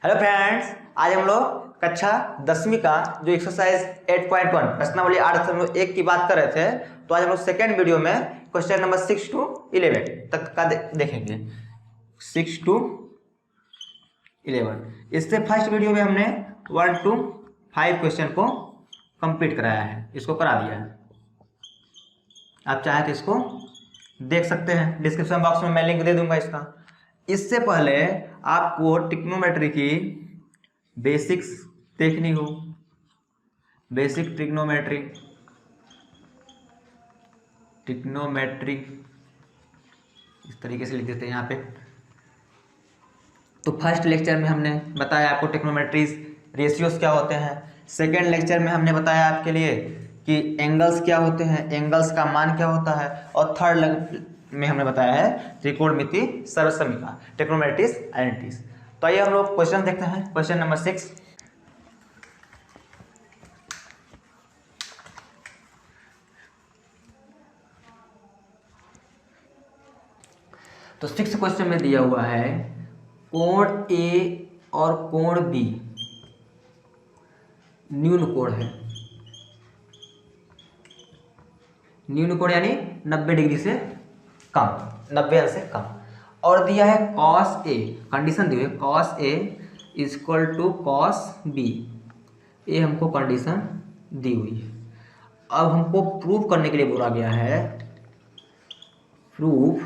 Hello friends, आज हम लोग कक्षा 10वीं का जो एक्सरसाइज 8.1 प्रश्नावली 8.1 की बात कर रहे थे। तो आज हम लोग सेकेंड वीडियो में क्वेश्चन नंबर 6 to 11 तक का देखेंगे। 6 to 11। इससे फर्स्ट वीडियो में हमने 1 to 5 क्वेश्चन को कंप्लीट कराया है, इसको करा दिया है। आप चाहे तो इसको देख सकते हैं, डिस्क्रिप्शन बॉक्स में मैं लिंक दे दूंगा इसका। इससे पहले आपको ट्रिग्नोमेट्री की बेसिक्स देखनी हो, बेसिक ट्रिग्नोमेट्री इस तरीके से लिख देते हैं यहाँ पे। तो फर्स्ट लेक्चर में हमने बताया आपको ट्रिग्नोमेट्रीज रेशियोज क्या होते हैं। सेकेंड लेक्चर में हमने बताया आपके लिए कि एंगल्स क्या होते हैं, एंगल्स का मान क्या होता है। और थर्ड में हमने बताया है त्रिकोणमिति सर्वसमीका, ट्रिग्नोमेट्रीज आइडेंटिटीज। तो आइए हम लोग क्वेश्चन देखते हैं। Question number 6। तो 6 क्वेश्चन में दिया हुआ है कोण ए और कोण बी न्यून कोण है। न्यून कोण यानी 90 डिग्री से कम, 90 अंश से कम। और दिया है cos ए, कंडीशन दी हुई है cos A equal to cos B. ये हमको कंडीशन दी हुई है। अब हमको प्रूव करने के लिए बोला गया है प्रूफ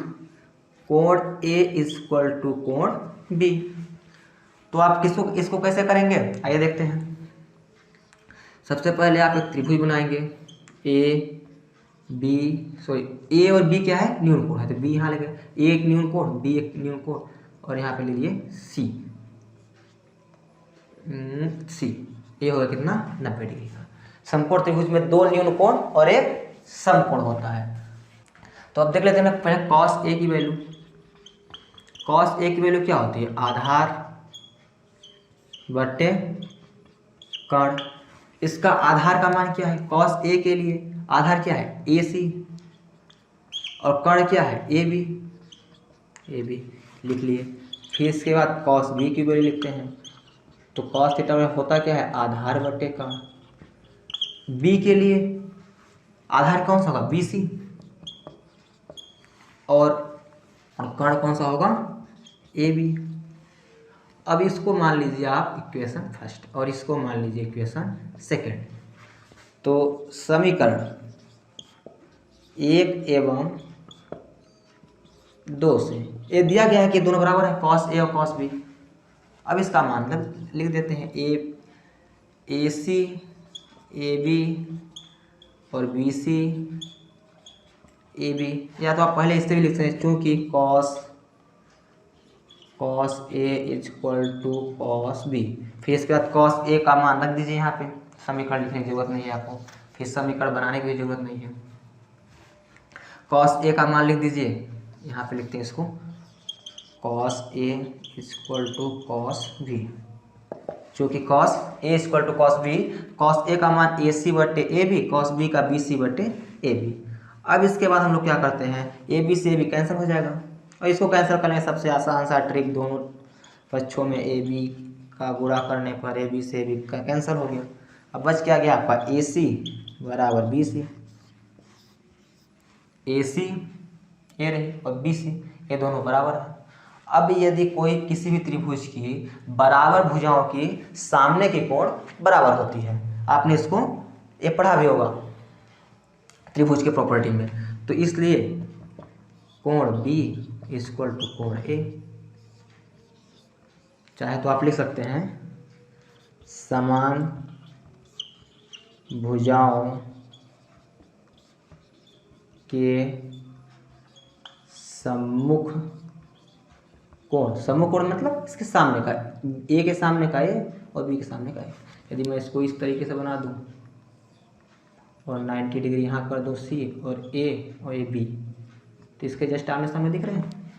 कोण ए इक्वल टू कोण बी। तो आप इसको कैसे करेंगे, आइए देखते हैं। सबसे पहले आप एक त्रिभुज बनाएंगे ए और बी क्या है, न्यून कोण है, तो बी यहाँ लगे। ए एक न्यून कोण, बी एक न्यून कोण, और यहाँ पे लीजिए सी। ये होगा कितना, 90 डिग्री का। समकोण त्रिभुज में 2 न्यून कोण और एक समकोण होता है। तो अब देख लेते हैं पहले cos ए की वैल्यू। cos ए की वैल्यू क्या होती है, आधार बटे कर्ण। इसका आधार का मान क्या है, cos ए के लिए आधार क्या है AC, और कर्ण क्या है AB लिख लिए। फिर इसके बाद cos B की वैल्यू लिखते हैं। तो cos थीटा में होता क्या है, आधार बटे कर्ण। B के लिए आधार कौन सा होगा, BC, और कर्ण कौन सा होगा, AB। अब इसको मान लीजिए आप इक्वेशन फर्स्ट और इसको मान लीजिए इक्वेशन सेकंड। तो समीकरण 1 एवं 2 से ये दिया गया है कि दोनों बराबर है, cos ए और cos बी। अब इसका मान लिख देते हैं AC AB और BC AB। या तो आप पहले इससे भी लिख सकते हैं, क्योंकि cos A equal to cos B। फिर इसके बाद cos A का मान रख दीजिए यहाँ पे। समीकरण लिखने की जरूरत नहीं है आपको, फिर समीकरण बनाने की भी जरूरत नहीं है। cos A का मान लिख दीजिए, यहाँ पे लिखते हैं इसको cos A equal to cos B। क्योंकि cos A equal to cos B, cos A का मान AC बटे AB, cos B का BC बटे AB। अब इसके बाद हम लोग क्या करते हैं, AB से AB कैंसिल हो जाएगा, और इसको कैंसिल करने सबसे आसान सा ट्रिक, दोनों पक्षों में AB का गुणा करने पर AB से AB का कैंसिल हो गया। अब बच क्या गया आपका AC बराबर BC। AC ये रही और BC ये दोनों बराबर है। अब यदि कोई किसी भी त्रिभुज की बराबर भुजाओं की सामने की कोण बराबर होती है, आपने इसको ये पढ़ा भी होगा त्रिभुज के प्रॉपर्टी में, तो इसलिए कोण B इक्वल टू कोण A। चाहे तो आप लिख सकते हैं समान भुजाओं के सम्मुख कोण, सम्मुख कोण मतलब इसके सामने का, A के सामने का A और B के सामने का A। यदि मैं इसको इस तरीके से बना दूं और 90 डिग्री यहाँ कर दूं C और A और ये B, तो इसके जस्ट आमने सामने दिख रहे हैं।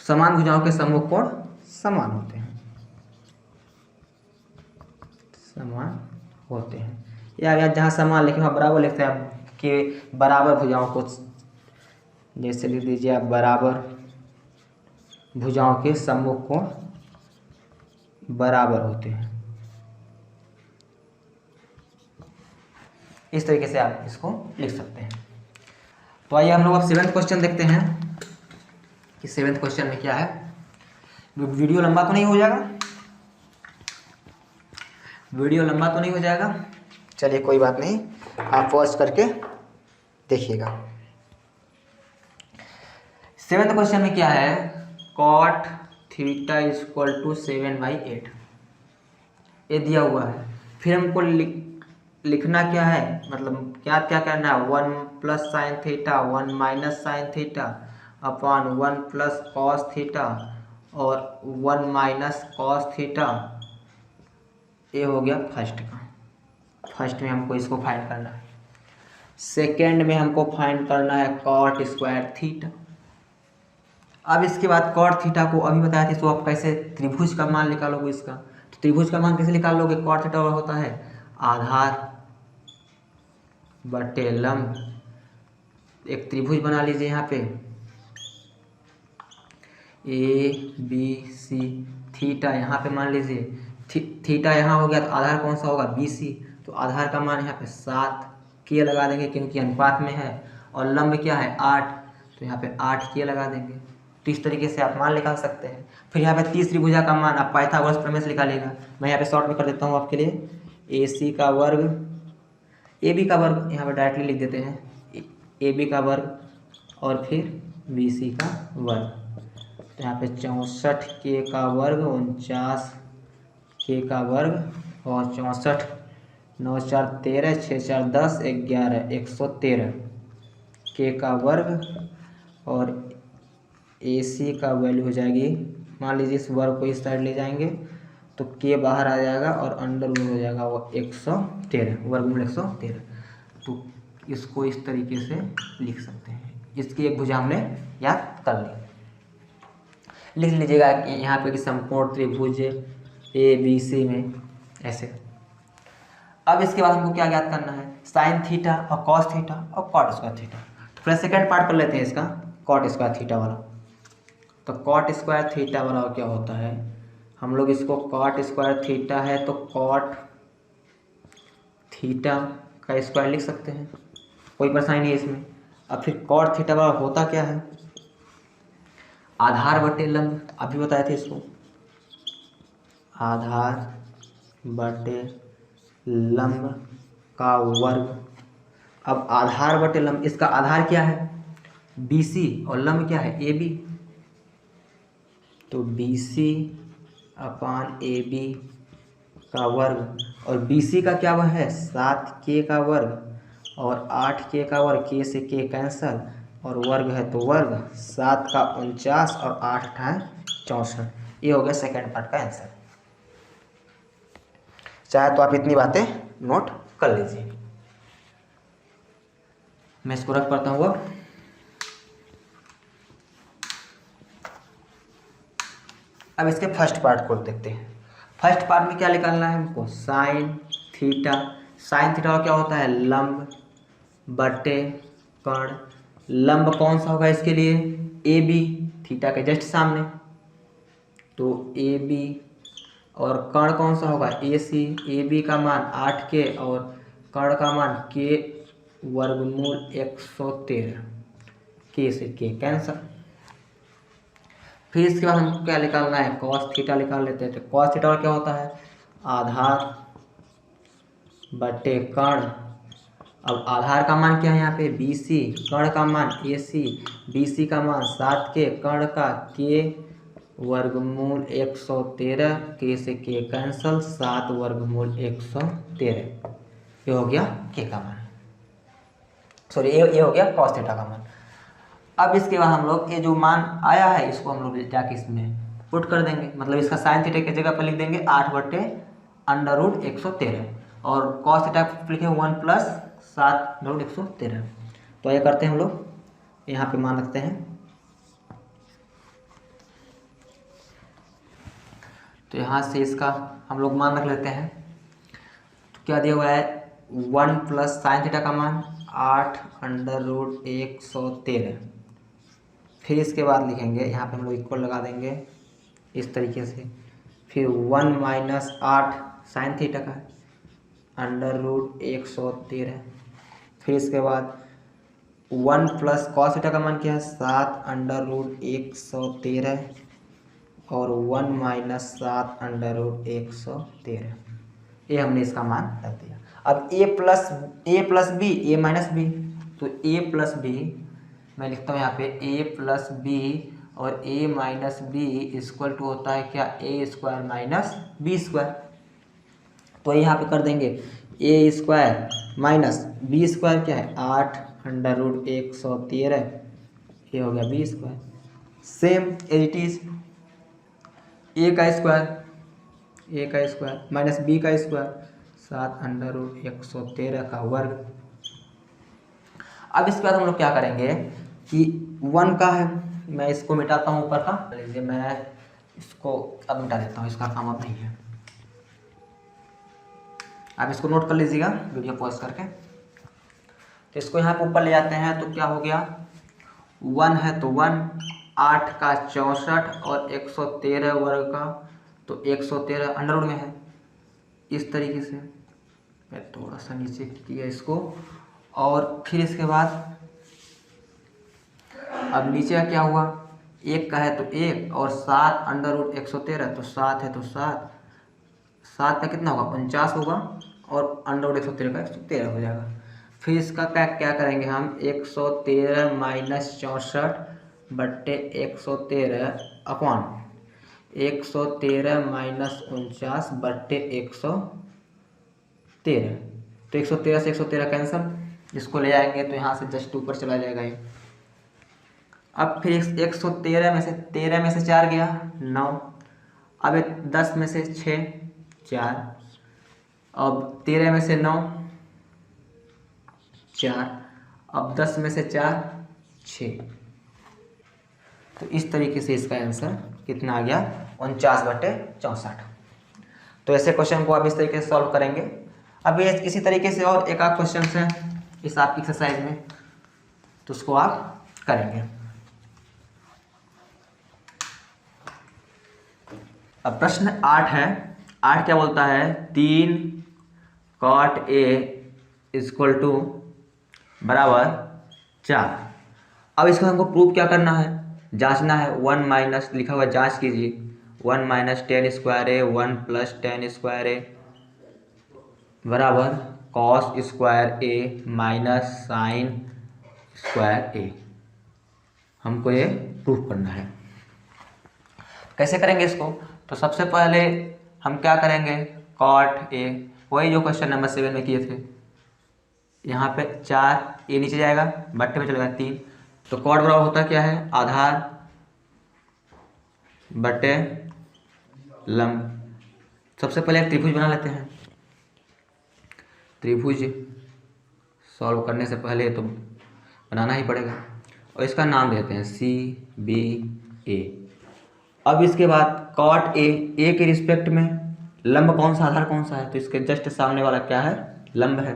समान भुजाओं के सम्मुख कोण समान होते हैं, समान होते हैं। या अगर जहाँ समान लिखे वहाँ बराबर लिखते हैं कि बराबर भुजाओं को, जैसे लिख दीजिए आप बराबर भुजाओं के सम्मुख कोण बराबर होते हैं। इस तरीके से आप इसको लिख सकते हैं। तो आइए हम लोग अब 7वां क्वेश्चन देखते हैं कि 7वें क्वेश्चन में क्या है। वीडियो लंबा तो नहीं हो जाएगा? वीडियो लंबा तो नहीं हो जाएगा? चलिए कोई बात नहीं, आप पॉज करके देखिएगा। 7वें क्वेश्चन में क्या है, cot थीटा इक्वल टू 7/8 ये दिया हुआ है। फिर हमको लिखना क्या है, मतलब क्या क्या करना है, 1 plus sine theta 1 minus sine theta upon 1 plus cos theta और 1 माइनस कॉस थीटा। ये हो गया फर्स्ट का। फर्स्ट में हमको इसको फाइंड करना है। सेकेंड में हमको फाइंड करना है कॉट स्क्वायर थीटा। अब इसके बाद कॉट थीटा को अभी बताया था, तो आप कैसे त्रिभुज का मान निकालोगे इसका। तो त्रिभुज का मान कैसे निकालोगे, कॉट थीटा होता है आधार बटे लंब। एक त्रिभुज बना लीजिए यहाँ पे ABC, थीटा यहाँ पे मान लीजिए थीटा यहाँ हो गया, तो आधार कौन सा होगा BC। तो आधार का मान यहाँ पे 7 के लगा देंगे क्योंकि अनुपात में है, और लंब क्या है 8, तो यहाँ पे 8 के लगा देंगे। तो इस तरीके से आप मान निकाल सकते हैं। फिर यहाँ पे तीसरी भुजा का मान आप पाइथागोरस प्रमेय से निकालिएगा। मैं यहाँ पे शॉर्ट में कर देता हूँ आपके लिए, AC का वर्ग, AB का वर्ग यहाँ पे डायरेक्टली लिख देते हैं, AB का वर्ग और फिर BC का वर्ग। तो यहाँ पे 64 के का वर्ग 49 के का वर्ग और 64 9 4 13 6 4 10 11 113 के का वर्ग और AC का वैल्यू हो जाएगी, मान लीजिए इस वर्ग को इस साइड ले जाएंगे तो के बाहर आ जाएगा और अंडर रूट हो जाएगा वो 113, वर्गमूल 113। तो इसको इस तरीके से लिख सकते हैं। इसकी एक भुजा हमने याद कर ली। लिख लीजिएगा कि यहाँ पे कि समकोण त्रिभुज ABC में ऐसे। अब इसके बाद हमको क्या ज्ञात करना है, साइन थीटा और कॉस थीटा और कॉट स्क्वायर थीटा। तो पहले सेकंड पार्ट कर लेते हैं इसका, कॉट स्क्वायर थीटा वाला। तो कॉट स्क्वायर थीटा वाला क्या होता है, हम लोग इसको कॉट स्क्वायर थीटा है तो कॉट थीटा का स्क्वायर लिख सकते हैं, कोई परेशानी नहीं है इसमें। अब फिर कॉट थीटा वाला होता क्या है, आधार बटे लंब, अभी बताए थे इसको, आधार बटे लंब का वर्ग। अब आधार बटे लंब, इसका आधार क्या है BC और लंब क्या है AB। तो BC अपान AB का वर्ग, और BC का क्या वह है 7K का वर्ग और 8K का वर्ग, K से K कैंसल और वर्ग है तो वर्ग, 7 का 49 और 8 है 64। ये हो गया सेकेंड पार्ट का आंसर। चाहे तो आप इतनी बातें नोट कर लीजिए। मैं इसको रख पढ़ता हूँ। अब इसके फर्स्ट पार्ट को देखते हैं। फर्स्ट पार्ट में क्या निकालना है हमको, साइन थीटा। साइन थीटा क्या होता है, लंब बटे कर्ण। लंब कौन सा होगा इसके लिए, AB, थीटा के जस्ट सामने, तो AB। और कर्ण कौन सा होगा AC। AB का मान 8K और कर्ण का मान K वर्गमूल 113, K से K कैंसल। फिर इसके बाद हमको क्या निकालना है, कॉस थीटा निकाल लेते हैं। तो कॉस थीटा क्या होता है, आधार बटे कर्ण। अब आधार का मान क्या है यहाँ पे BC, कर्ण का मान AC, BC का मान 7K, कर्ण का K वर्गमूल 113, K से K कैंसल, 7 वर्गमूल 113। ये हो गया K का मान, सॉरी ये हो गया कॉस थीटा का मान। अब इसके बाद हम लोग ये जो मान आया है इसको हम लोग जाके इसमें पुट कर देंगे, मतलब इसका साइन थीटा की जगह पर लिख देंगे 8 बटे अंडर रूट 113 और कॉस थीटा लिखे 1 प्लस 7 रूट 113। तो ये करते हैं हम लोग, यहाँ पे मान रखते हैं। तो यहाँ से इसका हम लोग मान रख लेते हैं। तो क्या दिया हुआ है, 1 प्लस साइन थीटा का मान 8 अंडर रूट 113। फिर इसके बाद लिखेंगे यहाँ पे हम लोग इक्वल लगा देंगे इस तरीके से, फिर 1 माइनस 8 साइन थीटा का है, √113। फिर इसके बाद 1 प्लस कॉस थीटा का मान क्या है 7 √113 और 1 माइनस 7 √113। ये हमने इसका मान रख दिया। अब a plus B A minus B, तो a प्लस बी मैं लिखता हूँ यहाँ पे a प्लस बी और a minus B equal to होता है क्या a square minus B square. तो यहाँ पे कर देंगे a square minus B square क्या है 8 √113, ये हो गया B square. Same as it is a का स्क्वायर माइनस बी का स्क्वायर 7 √113 का वर्ग। अब इसके बाद हम लोग क्या करेंगे कि 1 का है, मैं इसको मिटाता हूँ ऊपर का, लीजिए मैं इसको अब मिटा देता हूँ, इसका काम अब नहीं है। आप इसको नोट कर लीजिएगा वीडियो पॉज करके। तो इसको यहाँ पे ऊपर ले जाते हैं तो क्या हो गया 1 है तो 1, 8 का 64 और 113 वर्ग का तो 113 अंडर रूट में है। इस तरीके से मैं थोड़ा सा नीचे किया इसको, और फिर इसके बाद अब नीचे का क्या हुआ 1 का है तो 1 और 7 √113 तो 7 है तो 7, 7 का कितना होगा 49 होगा और √113 का 113 हो जाएगा। फिर इसका क्या करेंगे हम 113 माइनस 64 बट्टे 113 अपॉन 113 माइनस 49 बट्टे 113। तो 113 से 113 कैंसिल, इसको ले आएंगे तो यहाँ से जस्ट ऊपर चला जाएगा ये। अब फिर 113 में से 13 में से 4 गया 9, अब 10 में से 6 4, अब 13 में से 9 4, अब 10 में से 4 6। तो इस तरीके से इसका आंसर कितना आ गया 49/64। तो ऐसे क्वेश्चन को आप इस तरीके से सॉल्व करेंगे। अब ये इसी तरीके से और एक आध क्वेश्चन है इस आपकी एक्सरसाइज में, तो उसको आप करेंगे। अब प्रश्न 8 है। 8 क्या बोलता है 3 cot A इक्वल टू बराबर 4। अब इसको हमको प्रूफ क्या करना है, जांचना है। 1 माइनस लिखा हुआ जांच कीजिए, 1 minus 10 square A 1 plus 10 square ए बराबर कॉस स्क्वायर ए माइनस साइन स्क्वायर ए। हमको ये प्रूफ करना है। कैसे करेंगे इसको, तो सबसे पहले हम क्या करेंगे कॉट ए, वही जो क्वेश्चन नंबर 7 में किए थे। यहाँ पे 4 ए नीचे जाएगा बट्टे में चलेगा 3, तो कॉट बराबर होता क्या है आधार बट्टे लंब। सबसे पहले एक त्रिभुज बना लेते हैं। त्रिभुज सॉल्व करने से पहले तो बनाना ही पड़ेगा, और इसका नाम देते हैं CBA। अब इसके बाद कॉट ए के रिस्पेक्ट में लंब कौन सा आधार कौन सा है, तो इसके जस्ट सामने वाला क्या है लंब है।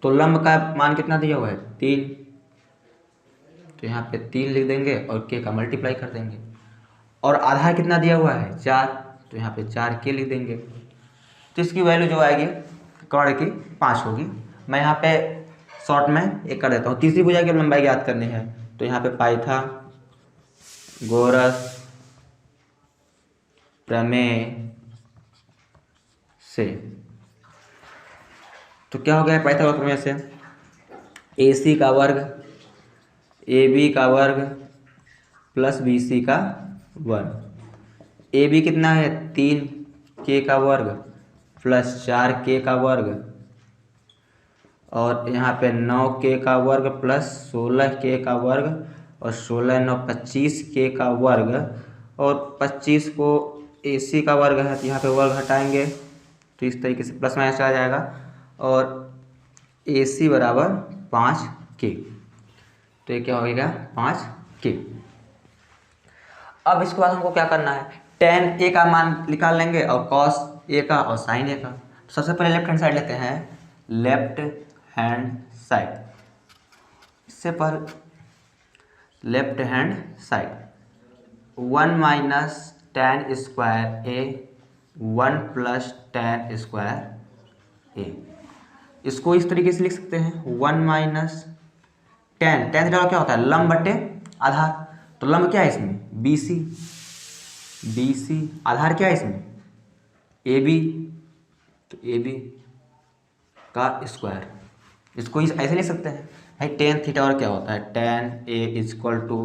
तो लंब का मान कितना दिया हुआ है 3, तो यहाँ पे 3 लिख देंगे और के का मल्टीप्लाई कर देंगे। और आधार कितना दिया हुआ है 4, तो यहाँ पे 4 के लिख देंगे। तो इसकी वैल्यू जो आएगी कॉट की 5 होगी। मैं यहाँ पे शॉर्ट में एक कर देता हूँ। तीसरी भुजा की लंबाई याद करनी है, तो यहाँ पे पाइथागोरस प्रमेय से, तो क्या हो गया पाइथागोरस प्रमेय से AC का वर्ग AB का वर्ग प्लस BC का वर्ग। AB कितना है 3 K का वर्ग प्लस 4 K का वर्ग, और यहाँ पे 9 K का वर्ग प्लस 16 K का वर्ग, और 16 9 25 K का वर्ग, और 25 को AC का वर्ग है तो यहाँ पे वर्ग हटाएंगे तो इस तरीके से प्लस माइनस आ जाएगा, और AC बराबर 5K। तो ये क्या हो गया 5K। अब इसके बाद हमको क्या करना है tan A का मान निकाल लेंगे और cos A का और sin A का। सबसे पहले लेफ्ट हैंड साइड लेते हैं, लेफ्ट हैंड साइड। इससे पर left hand side 1 minus tan square A 1 plus tan square A. इसको इस तरीके से लिख सकते हैं 1 माइनस टेन की जगह क्या होता है लंब बटे आधार। तो लंब क्या है इसमें BC, आधार क्या है इसमें AB, तो AB का स्क्वायर। इसको ऐसे लिख सकते हैं भाई टेन थीटा और क्या होता है tan A इक्वल टू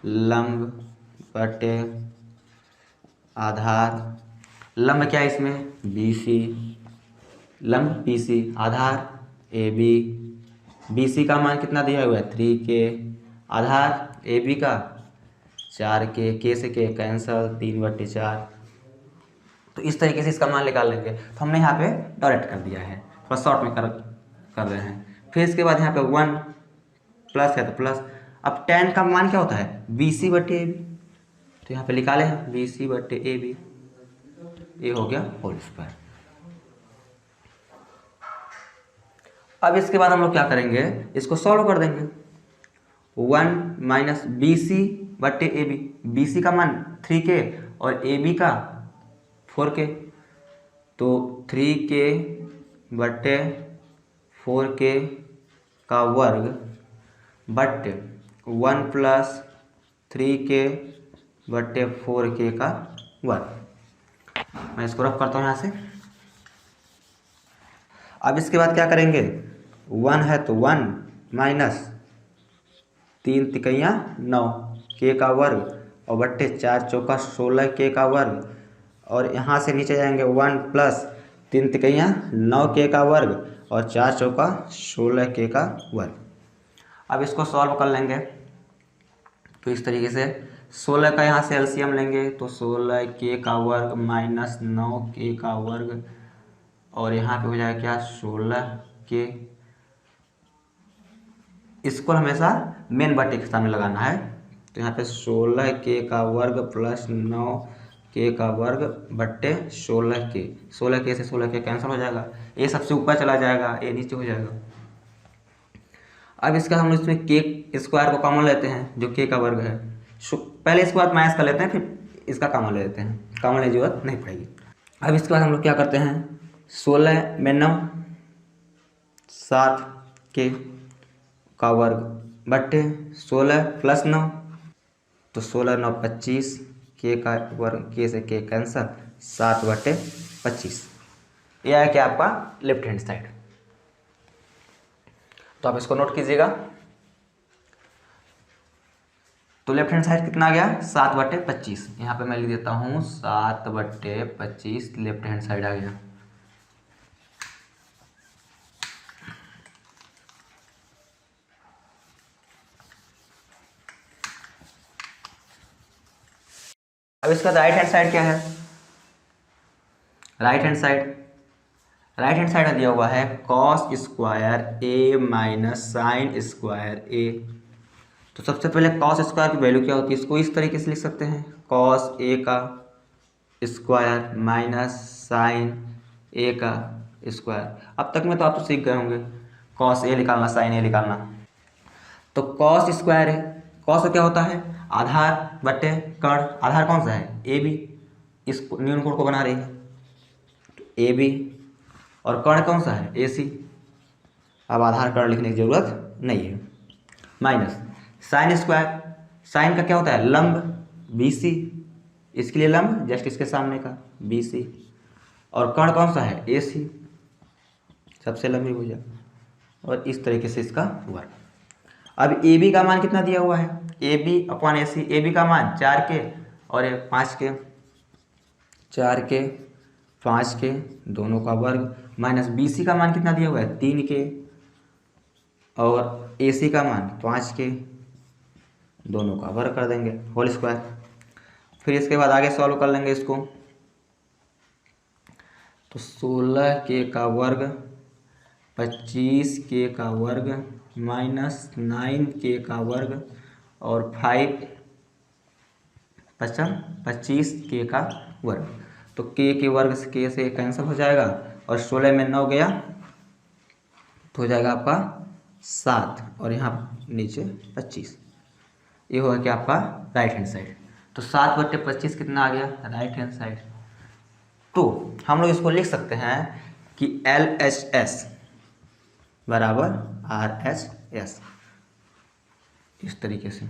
लंब बटे आधार। लंब क्या है इसमें BC, लंब BC, आधार AB। BC का मान कितना दिया हुआ है 3K, आधार AB का 4K, K से K कैंसल 3/4। तो इस तरीके से इसका मान निकाल लेंगे। तो हमने यहाँ पे डायरेक्ट कर दिया है, थोड़ा शॉर्ट में कर रहे हैं। फिर इसके बाद यहाँ पे 1 प्लस है तो प्लस। अब tan का मान क्या होता है BC बटे AB, तो यहाँ पे निकाले हैं BC बटे AB, ये हो गया होल स्क्वायर। अब इसके बाद हम लोग क्या करेंगे इसको सॉल्व कर देंगे। 1 माइनस BC बटे AB, BC का मान 3K और AB का 4K, तो 3K बटे 4K का वर्ग बटे 1 प्लस 3K बटे 4K का वर्ग। मैं इसको रफ करता हूँ यहाँ से। अब इसके बाद क्या करेंगे 1 है तो 1 माइनस 3 तिकैया 9 K का वर्ग और बट्टे 4 चौका 16 K का वर्ग, और यहाँ से नीचे जाएंगे 1 प्लस 3 तिकैया 9 K का वर्ग और 4 चौका 16 K का वर्ग। अब इसको सॉल्व कर लेंगे तो इस तरीके से 16 का यहाँ से एलसीएम लेंगे तो 16 K का वर्ग माइनस 9 K का वर्ग, और यहाँ पे हो जाएगा क्या 16K। इसको हमेशा मेन बटे के सामने लगाना है, तो यहाँ पे 16K का वर्ग प्लस 9K का वर्ग बट्टे 16K। 16K से 16K कैंसिल हो जाएगा, ये सबसे ऊपर चला जाएगा, ये नीचे हो जाएगा। अब इसका हम इसमें K स्क्वायर को कॉमन लेते हैं जो K का वर्ग है। पहले इसके बाद माइनस कर लेते हैं, फिर इसका कॉमन ले लेते हैं, कॉमन लेने की जरूरत नहीं पड़ेगी। अब इसके बाद हम लोग क्या करते हैं 16 में 9 7K का वर्ग बट्टे 16 प्लस 9, तो 16 9 25 K का वर्ग, K से K कैंसल 7/25। यह है क्या आपका लेफ्ट हैंड साइड। तो आप इसको नोट कीजिएगा। तो लेफ्ट हैंड साइड कितना आ गया 7/25। यहाँ पे मैं लिख देता हूँ 7/25 लेफ्ट हैंड साइड आ गया। अब इसका राइट हैंड साइड क्या है, राइट हैंड साइड दिया हुआ है कॉस स्क्वायर ए माइनस साइन स्क्वायर ए। तो सबसे पहले कॉस स्क्वायर की वैल्यू क्या होती है, इसको इस तरीके से लिख सकते हैं कॉस ए का स्क्वायर माइनस साइन ए का स्क्वायर। अब तक में तो आप तो सीख गए होंगे कॉस ए निकालना साइन ए निकालना। तो कॉस स्क्वायर है, कॉस क्या होता है आधार बटे कर्ण, आधार कौन सा है ए बी, इस न्यून कोण को बना रही है तो ए बी, और कर्ण कौन सा है ए सी। अब आधार कर्ण लिखने की जरूरत नहीं है। माइनस साइन स्क्वायर, साइन का क्या होता है लंब बी सी, इसके लिए लंब जस्ट इसके सामने का बी सी, और कर्ण कौन सा है ए सी, सबसे लंबी भुजा, और इस तरीके से इसका वर्ग। अब ए बी का मान कितना दिया हुआ है A B upon A C, A B का मान 4K और 5K, 4K 5K दोनों का वर्ग, माइनस बी सी का मान कितना दिया हुआ है 3K और ए सी का मान 5K, दोनों का वर्ग कर देंगे होल स्क्वायर। फिर इसके बाद आगे सॉल्व कर लेंगे इसको। तो 16K का वर्ग 25K का वर्ग माइनस 9K का वर्ग और 25K का वर्ग। तो K के वर्ग से K से कैंसिल हो जाएगा और 16 में 9 गया तो हो जाएगा आपका 7 और यहाँ नीचे 25। ये होगा क्या आपका राइट हैंड साइड। तो 7/25 कितना आ गया, राइट हैंड साइड। तो हम लोग इसको लिख सकते हैं कि LHS बराबर RHS, इस तरीके से।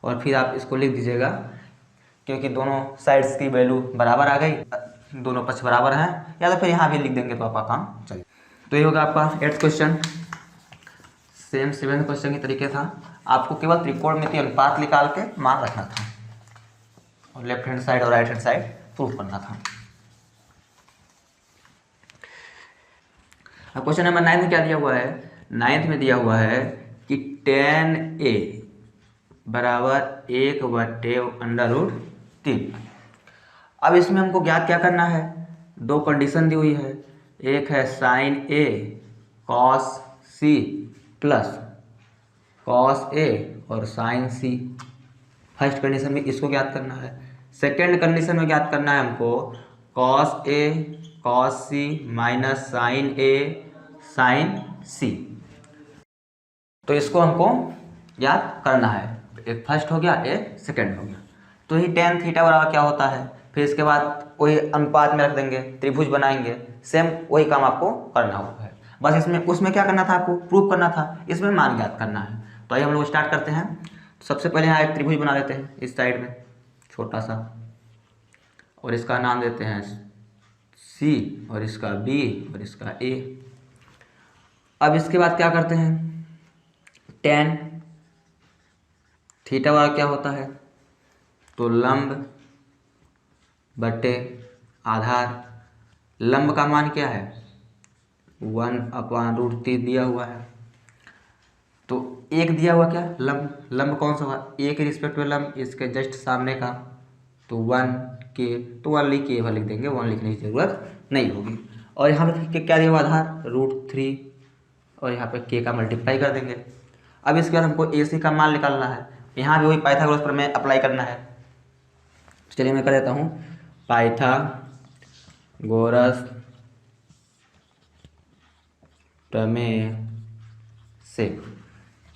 और फिर आप इसको लिख दीजिएगा, क्योंकि दोनों साइड्स की वैल्यू बराबर आ गई, दोनों पक्ष बराबर हैं, या तो फिर यहाँ भी लिख देंगे तो आपका काम चलिए। तो ये होगा आपका 8th question. Same 7th question की तरीके था, आपको केवल त्रिकोणमितीय अनुपात निकाल के मान रखना था और लेफ्ट हैंड साइड और राइट हैंड साइड प्रूफ करना था। अब क्वेश्चन नंबर 9 में क्या दिया हुआ है, 9th में दिया हुआ है कि tan A बराबर 1/√3। अब इसमें हमको ज्ञात क्या करना है, दो कंडीशन दी हुई है, एक है sin A cos C plus cos A और sin C। फर्स्ट कंडीशन में इसको ज्ञात करना है। सेकेंड कंडीशन में ज्ञात करना है हमको cos A cos C minus sin A sin C। तो इसको हमको ज्ञात करना है, एक फर्स्ट हो गया, एक सेकेंड हो गया। तो ही tan थीटा बराबर क्या होता है, फिर इसके बाद वही अनुपात में रख देंगे, त्रिभुज बनाएंगे, सेम वही काम आपको करना होगा। बस इसमें उसमें क्या करना था, आपको प्रूफ करना था, इसमें मान ज्ञात करना है। तो आइए हम लोग स्टार्ट करते हैं। तो सबसे पहले यहाँ एक त्रिभुज बना लेते हैं इस साइड में छोटा सा, और इसका नाम देते हैं C और इसका B और इसका A। अब इसके बाद क्या करते हैं, tan थीटा वाला क्या होता है, तो लंब बटे आधार। लंब का मान क्या है, 1/√3 दिया हुआ है। तो एक दिया हुआ क्या, लंब, लंब कौन सा हुआ, ए के रिस्पेक्ट में लंब, इसके जस्ट सामने का, तो 1K, तो 1 लिख के लिख देंगे, 1 लिखने की जरूरत नहीं होगी। और यहाँ पे क्या दिया हुआ आधार, √3, और यहाँ पे K का मल्टीप्लाई कर देंगे। अब इसके बाद हमको AC का मान निकालना है, यहाँ भी वही पाइथागोरस प्रमेय अप्लाई करना है। चलिए मैं कर देता हूँ, पाइथागोरस प्रमेय से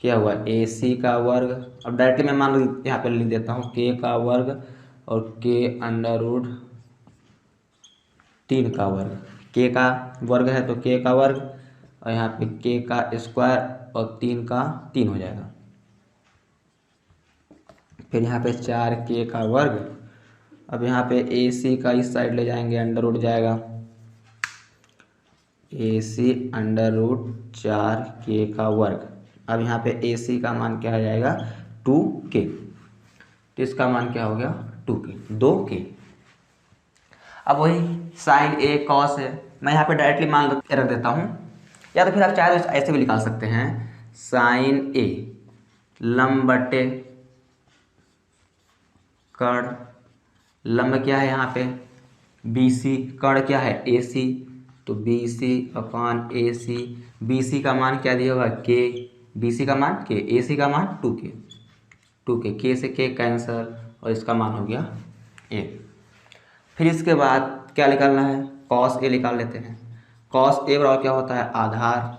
क्या हुआ, AC का वर्ग। अब डायरेक्टली मैं मान लो यहाँ पे लिख देता हूँ K का वर्ग और K√3 का वर्ग। K का वर्ग है तो K का वर्ग, और यहाँ पे K का स्क्वायर और 3 का 3 हो जाएगा। फिर यहाँ पे 4K का वर्ग। अब यहाँ पे AC का इस साइड ले जाएंगे, अंडर रूट जाएगा, AC √4K का वर्ग। अब यहाँ पे AC का मान क्या हो जाएगा, 2K। तो इसका मान क्या हो गया, 2K, 2K। अब वही sin A cos है, मैं यहाँ पे डायरेक्टली मान रख देता हूँ, या तो फिर आप चाहे तो ऐसे भी निकाल सकते हैं, sin A लंब बटे कर्ण। लंब क्या है यहाँ पे, BC, कर्ण क्या है, AC, तो BC/AC। BC का मान क्या दिया हुआ, K, BC का मान K, AC का मान 2K, 2K, K से K कैंसल, और इसका मान हो गया A। फिर इसके बाद क्या निकालना है, cos A निकाल लेते हैं। cos A बराबर क्या होता है, आधार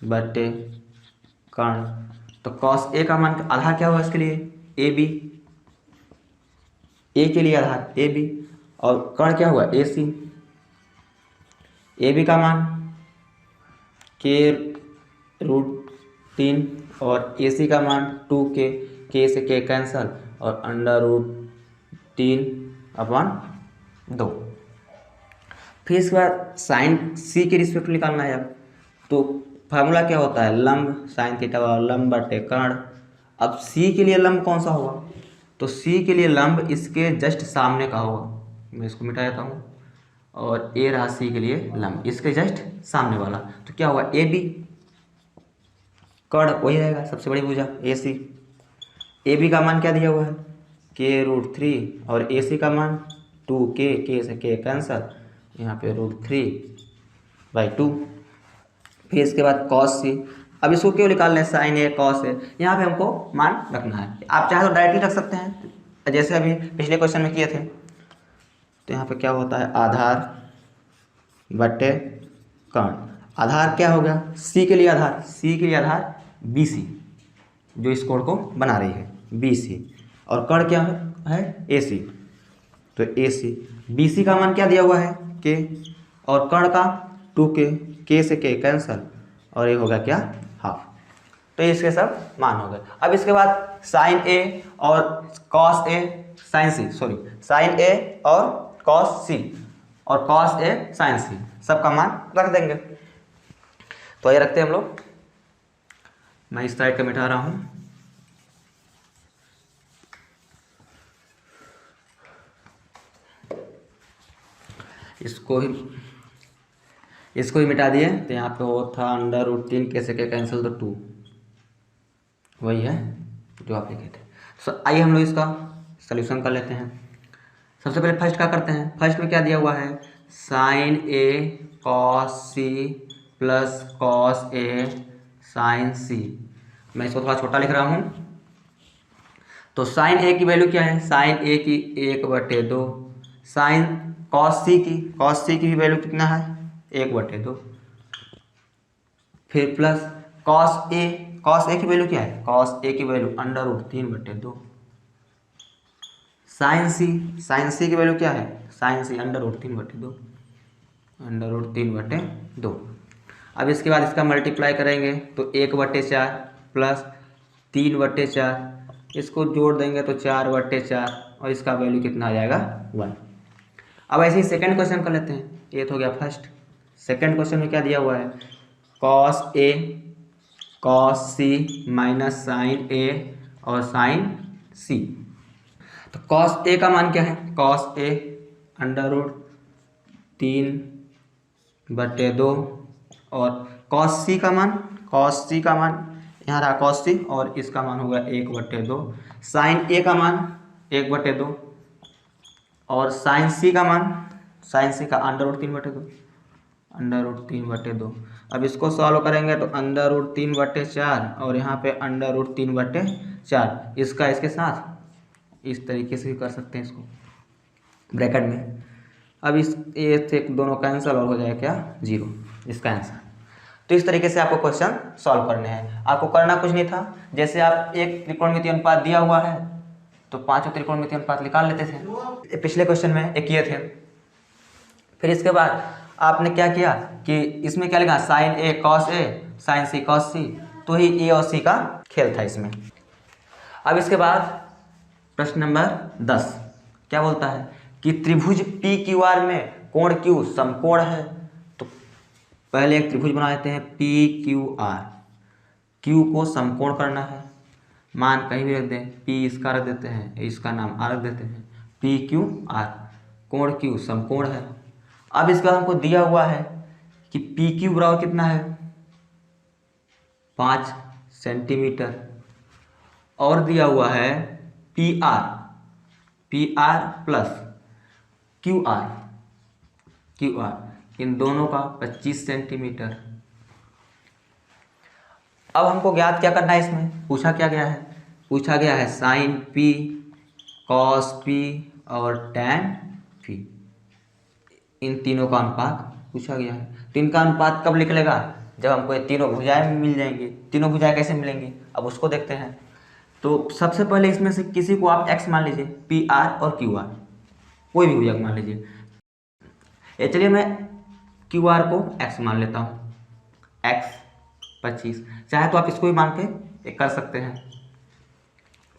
बटे कर्ण। तो cos A का मान, आधार क्या हुआ इसके लिए, AB, A के लिए आधार AB, और कर्ण क्या हुआ, AC। AB का मान K√3 और AC का मान 2K, K से K कैंसल, और √3/2। फिर इसके बाद साइन C के रिस्पेक्ट निकालना है। अब तो फार्मूला क्या होता है, लंब साइन थीटा वाला लंब बटे कर्ण। अब C के लिए लंब कौन सा होगा, तो C के लिए लंब इसके जस्ट सामने का होगा, मैं इसको मिटा देता हूँ, और A रहा C के लिए लंब इसके जस्ट सामने वाला। तो क्या होगा, AB, कर्ण वही रहेगा, सबसे बड़ी भुजा AC। AB का मान क्या दिया हुआ है, K√3, और AC का मान 2K, K से K कैंसल, यहाँ पे √3/2। फिर इसके बाद cos C। अब इसको क्यों निकाल रहे हैं, sin A cos A, यहाँ पे हमको मान रखना है। आप चाहे तो डायरेक्टली रख सकते हैं, जैसे अभी पिछले क्वेश्चन में किए थे। तो यहाँ पे क्या होता है, आधार बटे कर्ण। आधार क्या हो गया, C के लिए आधार, C के लिए आधार BC, जो इस कोण को बना रही है। बी सी, और कर्ण क्या है ए सी, तो ए सी। बी सी का मान क्या दिया हुआ है के, और कर्ण का 2k, के से के कैंसल, और ये होगा क्या हाफ। तो इसके सब मान हो गए। अब इसके बाद साइन ए और cos A sign C, sorry sine ए और कॉस सी और कॉस ए साइन सी, सबका मान रख देंगे। तो ये रखते हैं हम लोग। मैं इस साइड का मिटा रहा हूँ। इसको ही मिटा दिए, तो यहाँ पे वो था √3 कैसे क्या कैंसिल, तो 2 वही है जो आप लिखे थे। तो आइए हम लोग इसका सॉल्यूशन कर लेते हैं। सबसे पहले फर्स्ट क्या करते हैं, फर्स्ट में क्या दिया हुआ है, sign A cos C plus cos A sign सी। मैं इसको थोड़ा छोटा लिख रहा हूँ। तो साइन ए की वैल्यू क्या है, साइन ए की 1/2, साइन कॉस सी की भी वैल्यू कितना है 1/2, फिर प्लस कॉस ए की वैल्यू क्या है, कॉस ए की वैल्यू √3/2, साइन सी की वैल्यू क्या है, साइन सी √3/2, √3/2। अब इसके बाद इसका मल्टीप्लाई करेंगे तो 1/4 प्लस 3/4, इसको जोड़ देंगे तो 4/4, और इसका वैल्यू कितना आ जाएगा 1। अब ऐसे ही सेकंड क्वेश्चन कर लेते हैं। ये तो हो गया फर्स्ट। सेकंड क्वेश्चन में क्या दिया हुआ है, cos A cos C minus sign ए और साइन सी। तो कॉस ए का मान क्या है, कॉस ए √3/2, और कॉस सी का मान यहाँ रहा कॉस सी, और इसका मान होगा 1/2, साइन ए का मान 1/2, और साइन सी का √3/2। अब इसको सॉल्व करेंगे तो √3/4, और यहाँ पे √3/4, इसका इसके साथ इस तरीके से भी कर सकते हैं इसको ब्रैकेट में। अब इस ये थे दोनों कैंसिल, और हो जाएगा क्या 0 इसका आंसर। तो इस तरीके से आपको क्वेश्चन सॉल्व करने हैं। आपको करना कुछ नहीं था, जैसे आप एक त्रिकोणमितीय अनुपात दिया हुआ है तो 5 त्रिकोणमितीय अनुपात निकाल लेते थे, पिछले क्वेश्चन में एक किए थे। फिर इसके बाद आपने क्या किया कि इसमें क्या लिखा, sign A cos A sign C cos सी, तो ही ए और सी का खेल था इसमें। अब इसके बाद प्रश्न नंबर 10 क्या बोलता है कि त्रिभुज पी क्यू आर में कोण क्यू समकोण है। तो पहले एक त्रिभुज बना लेते हैं पी क्यू आर, क्यू को समकोण करना है, मान कहीं भी रख दें, पी इसका रख देते हैं, इसका नाम आर रख देते हैं, पी क्यू आर, कोण क्यू समकोण है। अब इसका हमको दिया हुआ है कि पी क्यू बराबर कितना है 5 सेंटीमीटर, और दिया हुआ है P R plus Q R, इन दोनों का 25 सेंटीमीटर। अब हमको ज्ञात क्या करना है, इसमें पूछा गया है साइन पी कॉस पी और टैन पी, इन तीनों का अनुपात पूछा गया है। तो इनका अनुपात कब निकलेगा, जब हमको ये तीनों भुजाएं मिल जाएंगी। तीनों भुजाएं कैसे मिलेंगी, अब उसको देखते हैं। तो सबसे पहले इसमें से किसी को आप x मान लीजिए, पी आर और क्यू आर, कोई भी भुजा मान लीजिए। चलिए मैं क्यू आर को x मान लेता हूँ, x 25, चाहे तो आप इसको भी मान के कर सकते हैं।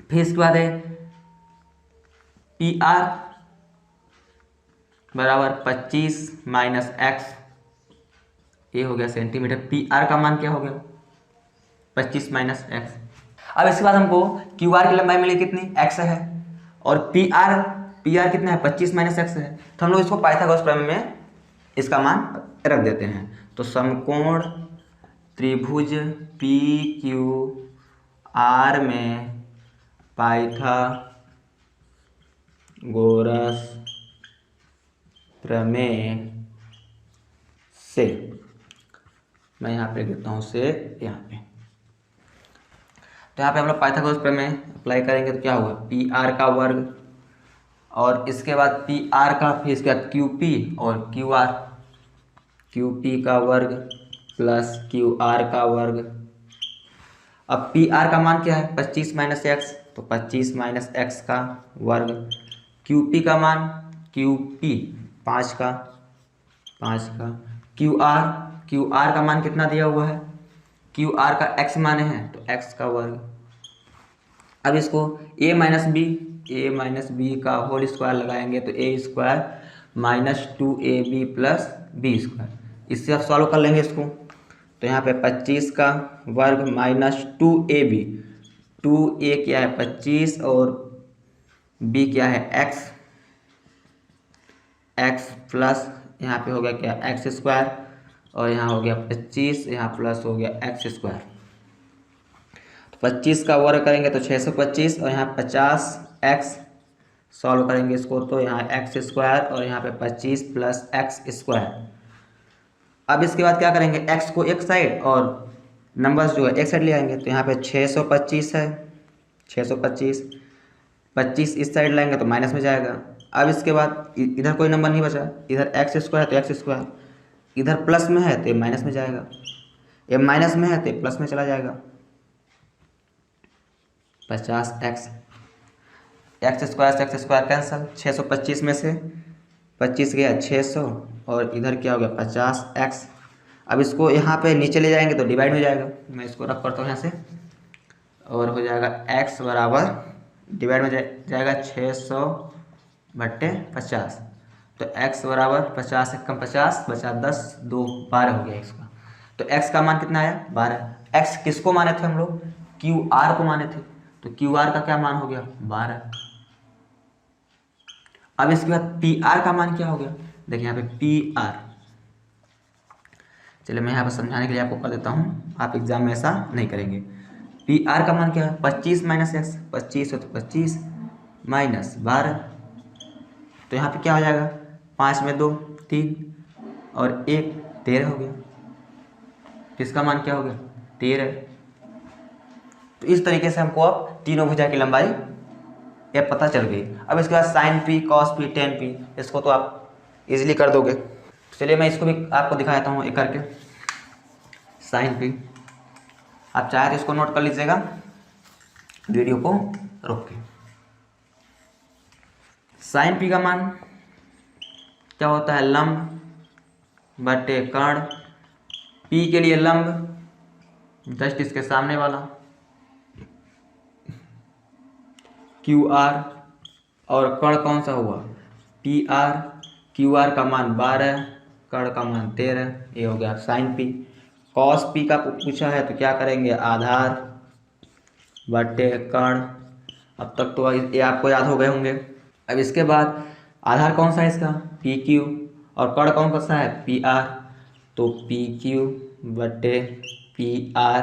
फिर इसके बाद है पी आर बराबर 25 माइनस x, ये हो गया सेंटीमीटर। पी आर का मान क्या हो गया 25 माइनस x। अब इसके बाद हमको क्यू आर की लंबाई मिली कितनी x है, और पी आर कितना है 25 माइनस x है। तो हम लोग इसको पाइथागोरस प्रमेय में इसका मान रख देते हैं। तो समकोण त्रिभुज पी क्यू आर में पाइथागोरस प्रमेय से, मैं यहाँ पे देता हूँ से यहाँ पे, तो यहाँ पे हम लोग पाइथागोरस प्रमेय अप्लाई करेंगे तो क्या होगा पी आर का वर्ग, और इसके बाद पी आर का, फिर इसके बाद क्यू पी और क्यू पी का वर्ग प्लस क्यू आर का वर्ग। अब पी आर का मान क्या है 25 माइनस एक्स, तो 25 माइनस एक्स का वर्ग। क्यू पी का मान, क्यू पी 5 का, क्यू आर का मान कितना दिया हुआ है, क्यू आर का एक्स माने हैं तो एक्स का वर्ग। अब इसको ए माइनस बी का होल स्क्वायर लगाएंगे तो A square minus 2ab plus B square. इससे आप सॉल्व कर लेंगे इसको, तो यहाँ पे 25 का वर्ग माइनस 2ab, 2a क्या है 25 और b क्या है x प्लस यहाँ पे हो गया क्या एक्स स्क्वायर और यहाँ हो गया 25, यहाँ प्लस हो गया एक्स स्क्वायर। तो 25 का वर्ग करेंगे तो 625 और यहाँ 50x सॉल्व करेंगे इसको तो यहाँ एक्स स्क्वायर और यहाँ पे 25 प्लस एक्स स्क्वायर। अब इसके बाद क्या करेंगे, x को एक साइड और नंबर्स जो है एक साइड ले आएंगे, तो यहाँ पे 625 है, 625, 25 इस साइड लाएंगे तो माइनस में जाएगा। अब इसके बाद इधर कोई नंबर नहीं बचा, इधर एक्स स्क्वायर तो एक्स स्क्वायर, इधर प्लस में है तो ये माइनस में जाएगा, ये माइनस में है तो प्लस में चला जाएगा। 50x, एक्स स्क्वायर से एक्स स्क्वायर कैंसल, 625 में से 25 गया 600 और इधर क्या हो गया 50x। अब इसको यहाँ पे नीचे ले जाएंगे तो डिवाइड हो जाएगा, मैं इसको रख करता हूँ यहाँ से और हो जाएगा x बराबर डिवाइड में जाएगा 600/50, तो x बराबर 50 से कम 50 बचा 10, 2 12 हो गया इसका। तो x का मान कितना आया 12। x किसको माने थे हम लोग, क्यू आर को माने थे, तो क्यू आर का क्या मान हो गया 12। अब इसके बाद पी आर का मान क्या हो गया, देखिए यहाँ पे पी आर, चलिए मैं यहाँ पर समझाने के लिए आपको कर देता हूँ, आप एग्जाम में ऐसा नहीं करेंगे। पी आर का मान क्या है 25 माइनस एक्स, 25 हो तो 25 माइनस 12, तो यहाँ पे क्या हो जाएगा 5 में 2 3 और 1 13 हो गया। इसका मान क्या हो गया 13। तो इस तरीके से हमको अब तीनों भुजा की लंबाई ये पता चल गई। अब इसके बाद sine P, cos P, tan P, इसको तो आप इजीली कर दोगे। चलिए मैं इसको भी आपको दिखा देता हूँ एक करके। साइन पी, आप चाहे तो इसको नोट कर लीजिएगा वीडियो को रोक के। साइन पी का मान क्या होता है लंब बटे कर्ण, पी के लिए लंब जस्ट इसके सामने वाला क्यू आर और कर्ण कौन सा हुआ पी आर। क्यू आर का मान 12, कर्ण का मान 13, ये हो गया साइन पी। कॉस पी का पूछा है तो क्या करेंगे आधार बटे कर्ण। अब तक तो ये आपको याद हो गए होंगे। अब इसके बाद आधार कौन सा है इसका पी क्यू और कर्ण कौन सा है पी आर, तो पी क्यू बटे पी आर।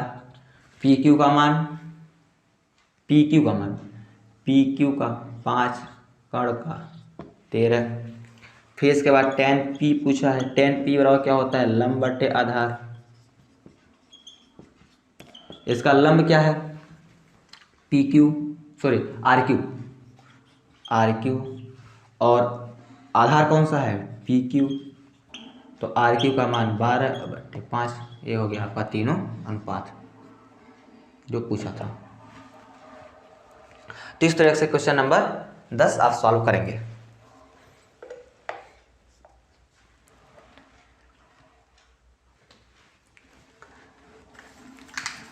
पी क्यू का मान पी क्यू का 5, कर्ण का 13। फिर इसके बाद टेन पी पूछा है, टेन पी बराबर क्या होता है लंब बटे आधार। इसका लंब क्या है पी क्यू आर क्यू और आधार कौन सा है पी क्यू, तो आर क्यू का मान 12/5। ये हो गया आपका तीनों अनुपात जो पूछा था। तो इस तरह से क्वेश्चन नंबर 10 आप सॉल्व करेंगे।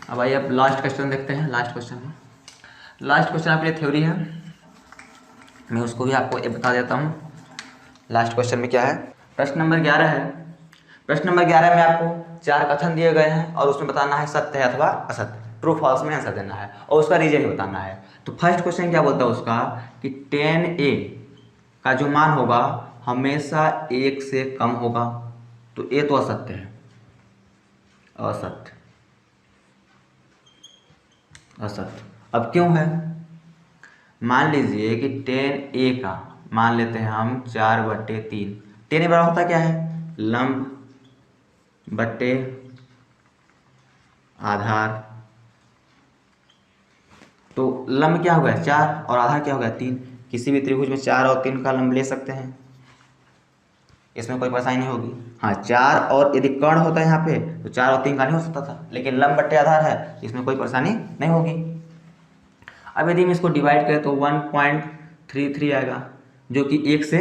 अब आइए अब लास्ट क्वेश्चन देखते हैं। लास्ट क्वेश्चन आपके लिए थ्योरी है, मैं उसको भी आपको बता देता हूँ। लास्ट क्वेश्चन में क्या है, प्रश्न नंबर 11 है। प्रश्न नंबर 11 में आपको 4 कथन दिए गए हैं और उसमें बताना है सत्य है अथवा असत्य, ट्रू फॉल्स में आंसर देना है और उसका रीजन भी बताना है। तो फर्स्ट क्वेश्चन क्या बोलता है उसका कि 10a का जो मान होगा हमेशा 1 से कम होगा, तो ये तो असत्य है, असत्य। अब क्यों है, मान लीजिए कि 10a का मान लेते हैं हम 4/3। 10a बड़ा होता क्या है लंब बटे आधार, तो लंब क्या हो गया 4 और आधार क्या हो गया 3। किसी भी त्रिभुज में 4 और 3 का लंब ले सकते हैं, इसमें कोई परेशानी नहीं होगी। हाँ 4 और यदि कर्ण होता है यहाँ पे तो 4 और 3 का नहीं हो सकता था, लेकिन लंब बटे आधार है इसमें कोई परेशानी नहीं होगी। अब यदि हम इसको डिवाइड करें तो 1.33 आएगा, जो कि 1 से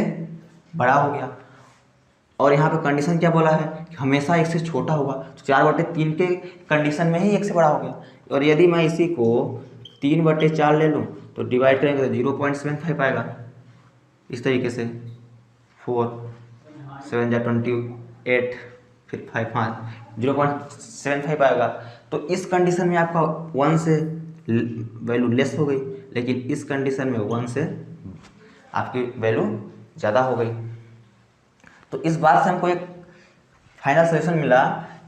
बड़ा हो गया। और यहाँ पे कंडीशन क्या बोला है कि हमेशा 1 से छोटा होगा, तो 4/3 के कंडीशन में ही 1 से बड़ा हो गया। और यदि मैं इसी को 3/4 ले लूँ तो डिवाइड करेंगे तो 0.75 आएगा। इस तरीके से 4 7 जा 28 फिर 5 5 0.75 आएगा। तो इस कंडीशन में आपका 1 से वैल्यू लेस हो गई, लेकिन इस कंडीशन में 1 से आपकी वैल्यू ज़्यादा हो गई। तो इस बात से हमको एक फाइनल सोल्यूशन मिला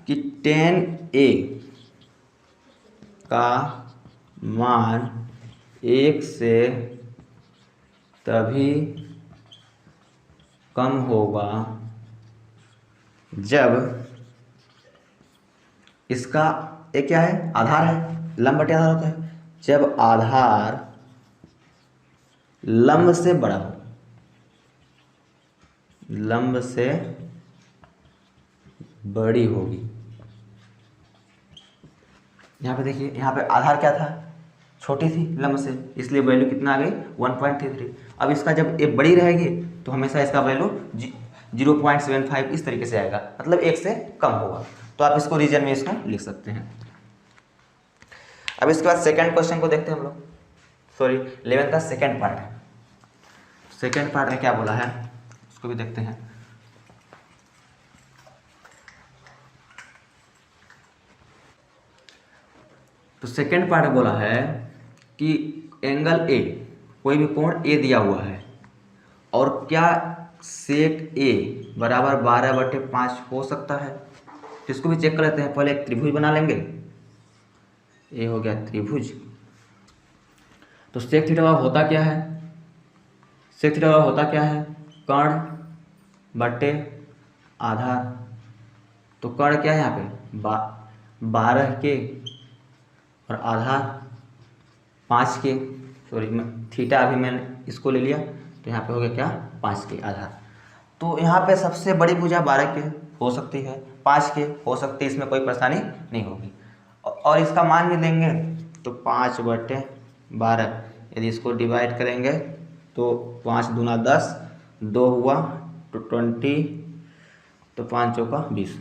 कि 10a का मान 1 से तभी कम होगा जब इसका एक क्या है, आधार है, लंब बटे आधार होता है, जब आधार लंब से बड़ा हो, लंब से बड़ी होगी। यहाँ पे देखिए, यहाँ पे आधार क्या था, छोटी थी लंब से, इसलिए वैल्यू कितना आ गई 1.33। अब इसका जब ये बड़ी रहेगी तो हमेशा इसका वैल्यू 0.75 इस तरीके से आएगा, मतलब 1 से कम होगा। तो आप इसको रीजन में इसको लिख सकते हैं। अब इसके बाद सेकंड क्वेश्चन को देखते हैं हम लोग, सॉरी 11th का सेकंड पार्ट है। सेकंड पार्ट में क्या बोला है उसको भी देखते हैं। तो सेकंड पार्ट में बोला है कि एंगल ए, कोई भी कोण ए दिया हुआ है, और क्या सेक ए बराबर 12/5 हो सकता है। तो इसको भी चेक कर लेते हैं। पहले एक त्रिभुज बना लेंगे, ए हो गया त्रिभुज। तो सेक थीटा होता क्या है, सेक थीटा होता क्या है, कर्ण बटे आधार। तो कर्ण क्या है यहाँ पे 12 के और आधार 5 के, सॉरी थीटा अभी मैंने इसको ले लिया, तो यहाँ पे हो गया क्या 5 के आधार। तो यहाँ पे सबसे बड़ी भुजा 12 के हो सकती है, 5 के हो सकती है, इसमें कोई परेशानी नहीं होगी। और इसका मान भी देंगे तो 5/12, यदि इसको डिवाइड करेंगे तो 5 दूना 10, 2 हुआ तो 20, तो 5 चौका 20,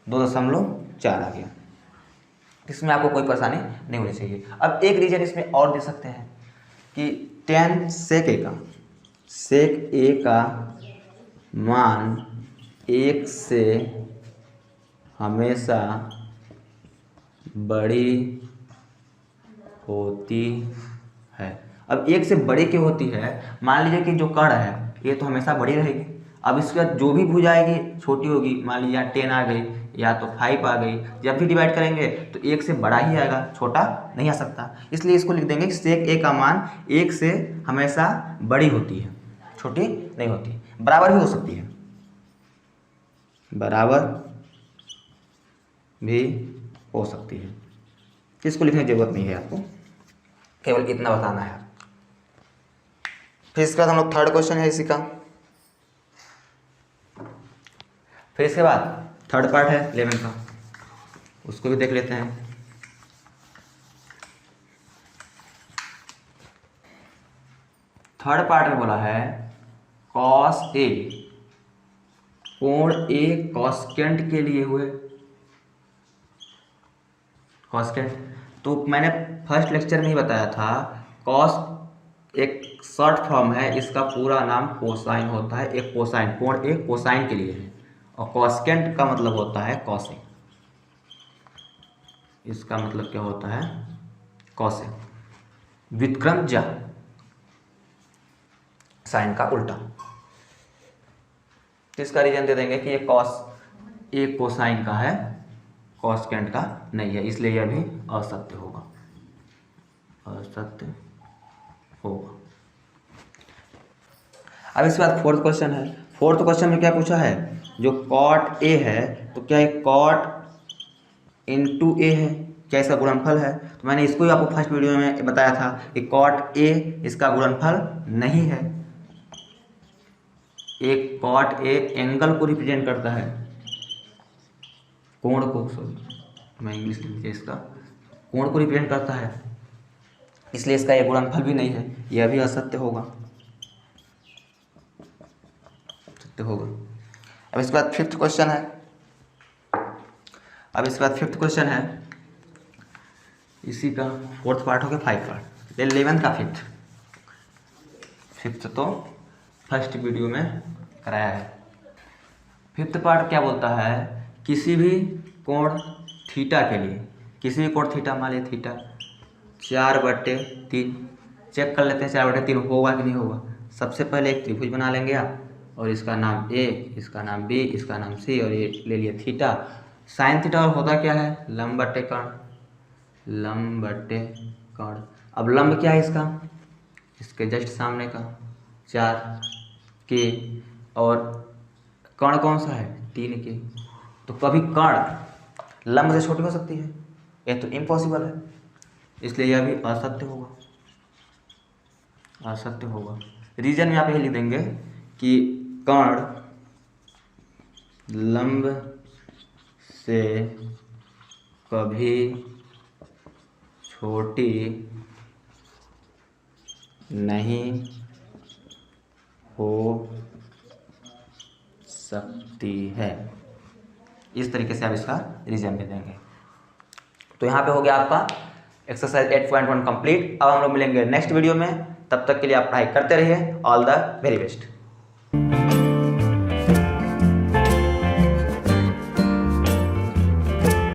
2.4 आ गया। इसमें आपको कोई परेशानी नहीं होनी चाहिए। अब एक रीजन इसमें और दे सकते हैं कि 10 सेक ए का मान 1 से हमेशा बड़ी होती है। अब 1 से बड़ी क्यों होती है, मान लीजिए कि जो कर्ण है ये तो हमेशा बड़ी रहेगी। अब इसके बाद जो भी भुजा आएगी छोटी होगी, मान लीजिए 10 आ गई या तो 5 आ गई, जब भी डिवाइड करेंगे तो 1 से बड़ा ही आएगा, छोटा नहीं आ सकता। इसलिए इसको लिख देंगे कि सेक ए का मान 1 से हमेशा बड़ी होती है, छोटी नहीं होती। बराबर भी हो सकती है, बराबर भी हो सकती है। इसको लिखने की जरूरत नहीं है आपको, केवल इतना बताना है। फिर इसके बाद हम लोग थर्ड क्वेश्चन है इसी का। फिर इसके बाद थर्ड पार्ट है 11 का, उसको भी देख लेते हैं। थर्ड पार्ट में बोला है कॉस ए, कोण ए कॉस्केंट के लिए हुए, कॉस्केंट। तो मैंने फर्स्ट लेक्चर में ही बताया था, कॉस एक शॉर्ट फॉर्म है, इसका पूरा नाम कोसाइन होता है। एक कोसाइन, कोण ए कोसाइन के लिए है, और कॉस्केंट का मतलब होता है कॉसेक। इसका मतलब क्या होता है, कॉसेक, व्युत्क्रम जा, साइन का उल्टा। तो इसका रीजन दे देंगे कि ये कॉस ए कोसाइन का है, कॉस्केंट का नहीं है, इसलिए यह भी असत्य होगा, असत्य होगा। अब इसके बाद फोर्थ क्वेश्चन है। फोर्थ क्वेश्चन में क्या पूछा है, जो कॉट ए है तो क्या ये कॉट इंटू ए है, क्या इसका गुणनफल है। तो मैंने इसको ही आपको फर्स्ट वीडियो में बताया था कि कॉट ए इसका गुणनफल नहीं है। एक कॉट ए एंगल को रिप्रेजेंट करता है, कोण को, सॉरी मैं इंग्लिश लिख दिया, इसका कोण को रिप्रेजेंट करता है। इसलिए इसका ये गुणनफल भी नहीं है, यह भी असत्य होगा, सत्य होगा। अब इसके बाद फिफ्थ क्वेश्चन है, इसी का फोर्थ पार्ट हो गया, 5 पार्ट, 11 का फिफ्थ तो फर्स्ट वीडियो में कराया है। फिफ्थ पार्ट क्या बोलता है, किसी भी कोण थीटा के लिए, किसी भी कोण थीटा, मान लिया थीटा 4/3, चेक कर लेते हैं 4/3 होगा कि नहीं होगा। सबसे पहले एक त्रिभुज बना लेंगे आप, और इसका नाम ए, इसका नाम बी, इसका नाम सी, और ये ले लिया थीटा, साइन थीटा। और होता क्या है, लंब बट्टे कर्ण, लंब बट्टे कर्ण। अब लंब क्या है इसका, इसके जस्ट सामने का 4 के, और कर्ण कौन सा है, 3 के। तो कभी कर्ण लंब से छोटी हो सकती है, ये तो इम्पॉसिबल है, इसलिए यह भी असत्य होगा। रीजन में आप यही लिख देंगे कि कर्ण लंब से कभी छोटी नहीं हो सकती है। इस तरीके से आप इसका रीजन दे देंगे। तो यहाँ पे हो गया आपका एक्सरसाइज 8.1 कंप्लीट। अब हम लोग मिलेंगे नेक्स्ट वीडियो में, तब तक के लिए आप पढ़ाई करते रहिए। All the very best.